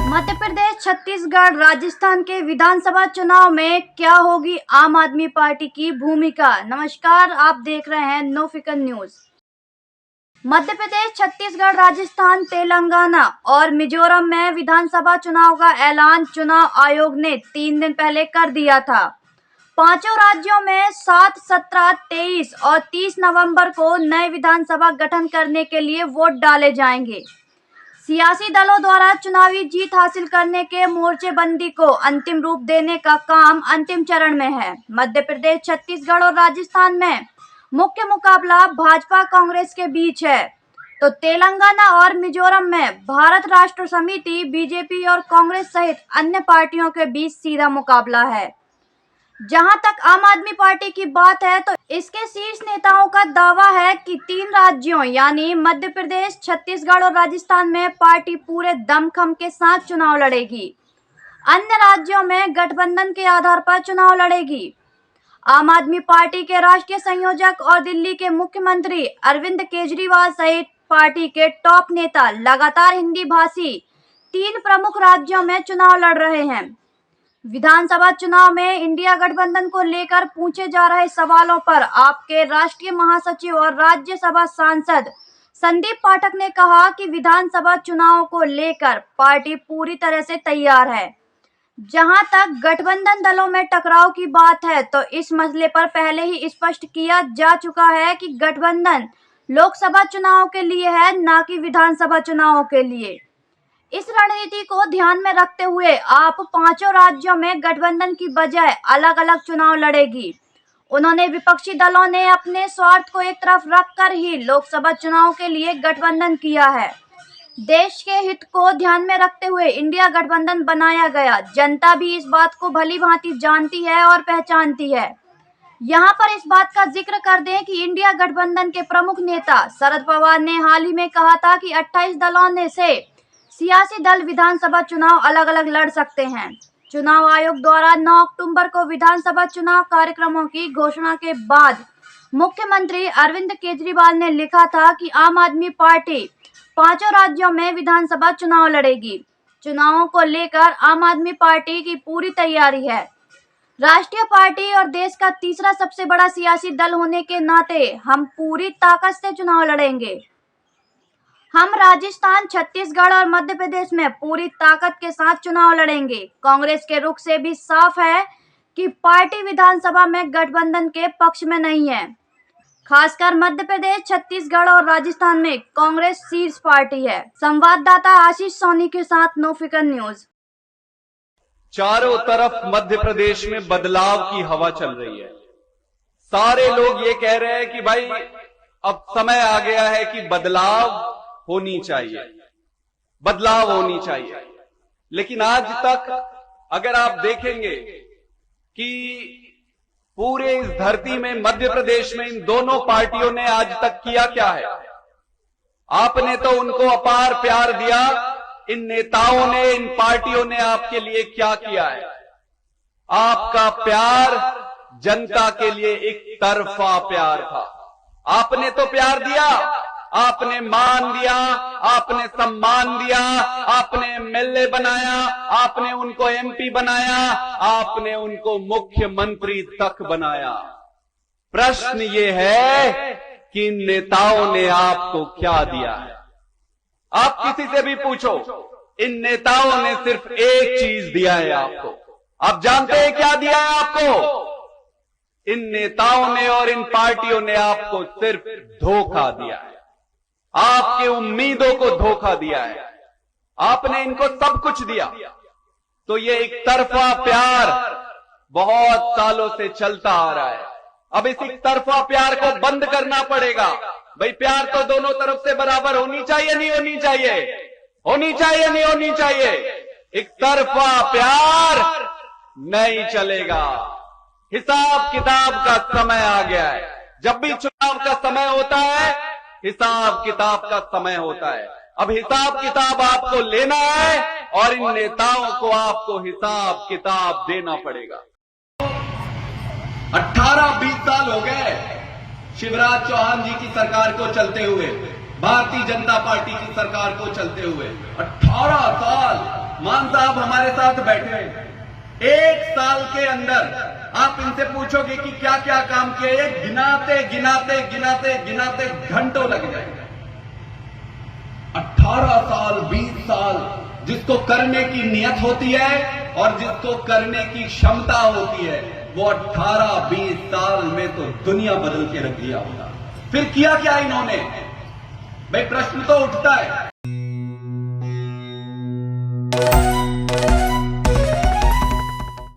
मध्य प्रदेश, छत्तीसगढ़, राजस्थान के विधानसभा चुनाव में क्या होगी आम आदमी पार्टी की भूमिका। नमस्कार, आप देख रहे हैं नो फिकर न्यूज। मध्य प्रदेश, छत्तीसगढ़, राजस्थान, तेलंगाना और मिजोरम में विधानसभा चुनाव का ऐलान चुनाव आयोग ने 3 दिन पहले कर दिया था। पांचों राज्यों में 7, 17, 23 और 30 नवंबर को नए विधानसभा गठन करने के लिए वोट डाले जाएंगे। सियासी दलों द्वारा चुनावी जीत हासिल करने के मोर्चेबंदी को अंतिम रूप देने का काम अंतिम चरण में है। मध्य प्रदेश, छत्तीसगढ़ और राजस्थान में मुख्य मुकाबला भाजपा कांग्रेस के बीच है, तो तेलंगाना और मिजोरम में भारत राष्ट्र समिति, बीजेपी और कांग्रेस सहित अन्य पार्टियों के बीच सीधा मुकाबला है। जहां तक आम आदमी पार्टी की बात है तो इसके शीर्ष नेताओं का दावा है कि 3 राज्यों यानी मध्य प्रदेश, छत्तीसगढ़ और राजस्थान में पार्टी पूरे दमखम के साथ चुनाव लड़ेगी। अन्य राज्यों में गठबंधन के आधार पर चुनाव लड़ेगी। आम आदमी पार्टी के राष्ट्रीय संयोजक और दिल्ली के मुख्यमंत्री अरविंद केजरीवाल सहित पार्टी के टॉप नेता लगातार हिंदी भाषी 3 प्रमुख राज्यों में चुनाव लड़ रहे हैं। विधानसभा चुनाव में इंडिया गठबंधन को लेकर पूछे जा रहे सवालों पर आपके राष्ट्रीय महासचिव और राज्यसभा सांसद संदीप पाठक ने कहा कि विधानसभा चुनाव को लेकर पार्टी पूरी तरह से तैयार है। जहां तक गठबंधन दलों में टकराव की बात है तो इस मसले पर पहले ही स्पष्ट किया जा चुका है कि गठबंधन लोकसभा चुनाव के लिए है, न कि विधानसभा चुनाव के लिए। इस रणनीति को ध्यान में रखते हुए आप पांचों राज्यों में गठबंधन की बजाय अलग अलग चुनाव लड़ेगी। उन्होंने विपक्षी दलों ने अपने स्वार्थ को एक तरफ रखकर ही लोकसभा चुनाव के लिए गठबंधन किया है। देश के हित को ध्यान में रखते हुए इंडिया गठबंधन बनाया गया। जनता भी इस बात को भली भांति जानती है और पहचानती है। यहाँ पर इस बात का जिक्र कर दें कि इंडिया गठबंधन के प्रमुख नेता शरद पवार ने हाल ही में कहा था कि 28 दलों में से सियासी दल विधानसभा चुनाव अलग अलग लड़ सकते हैं। चुनाव आयोग द्वारा 9 अक्टूबर को विधानसभा चुनाव कार्यक्रमों की घोषणा के बाद मुख्यमंत्री अरविंद केजरीवाल ने लिखा था कि आम आदमी पार्टी पांचों राज्यों में विधानसभा चुनाव लड़ेगी। चुनावों को लेकर आम आदमी पार्टी की पूरी तैयारी है। राष्ट्रीय पार्टी और देश का तीसरा सबसे बड़ा सियासी दल होने के नाते हम पूरी ताकत से चुनाव लड़ेंगे। हम राजस्थान, छत्तीसगढ़ और मध्य प्रदेश में पूरी ताकत के साथ चुनाव लड़ेंगे। कांग्रेस के रुख से भी साफ है कि पार्टी विधानसभा में गठबंधन के पक्ष में नहीं है। खासकर मध्य प्रदेश, छत्तीसगढ़ और राजस्थान में कांग्रेस शीर्ष पार्टी है। संवाददाता आशीष सोनी के साथ नो फिकर न्यूज। चारों तरफ मध्य प्रदेश में बदलाव की हवा चल रही है। सारे लोग ये कह रहे हैं कि भाई अब समय आ गया है कि बदलाव होनी चाहिए, बदलाव होनी चाहिए। लेकिन आज तक अगर आप देखेंगे कि पूरे इस धरती में मध्य प्रदेश में इन दोनों पार्टियों ने आज तक किया क्या है? आपने तो उनको अपार प्यार दिया, इन नेताओं ने, इन पार्टियों ने आपके लिए क्या किया है? आपका प्यार जनता के लिए एक तरफा प्यार था। आपने तो प्यार दिया, आपने मान दिया, आपने सम्मान दिया, आपने एमएलए बनाया, आपने उनको एमपी बनाया, आपने उनको मुख्यमंत्री तक बनाया। प्रश्न ये है कि इन नेताओं ने आपको क्या दिया है? आप किसी से भी पूछो, इन नेताओं ने सिर्फ एक चीज दिया है आपको। आप जानते हैं क्या दिया है आपको? इन नेताओं ने और इन पार्टियों ने आपको सिर्फ धोखा दिया है, आपके उम्मीदों को धोखा दिया है। आपने इनको सब कुछ दिया। तो ये एक तरफा प्यार बहुत सालों से चलता आ रहा है। अब इस एक तरफा प्यार को बंद करना पड़ेगा। भाई प्यार तो दोनों तरफ से बराबर होनी चाहिए, नहीं होनी चाहिए? होनी चाहिए, नहीं होनी चाहिए? एक तरफा प्यार नहीं चलेगा। हिसाब किताब का समय आ गया है। जब भी चुनाव का समय होता है, हिसाब किताब का समय होता है। अब हिसाब किताब आपको लेना है और इन नेताओं को आपको हिसाब किताब देना पड़ेगा। 18-20 साल हो गए शिवराज चौहान जी की सरकार को चलते हुए। भारतीय जनता पार्टी की सरकार को चलते हुए 18 साल मान साहब हमारे साथ बैठे हैं। 1 साल के अंदर आप इनसे पूछोगे कि क्या क्या काम किए, ये गिनाते गिनाते गिनाते गिनाते घंटों लग जाएंगे। 18 साल 20 साल जिसको करने की नियत होती है और जिसको करने की क्षमता होती है, वो 18-20 साल में तो दुनिया बदल के रख दिया होगा। फिर किया क्या इन्होंने? भाई प्रश्न तो उठता है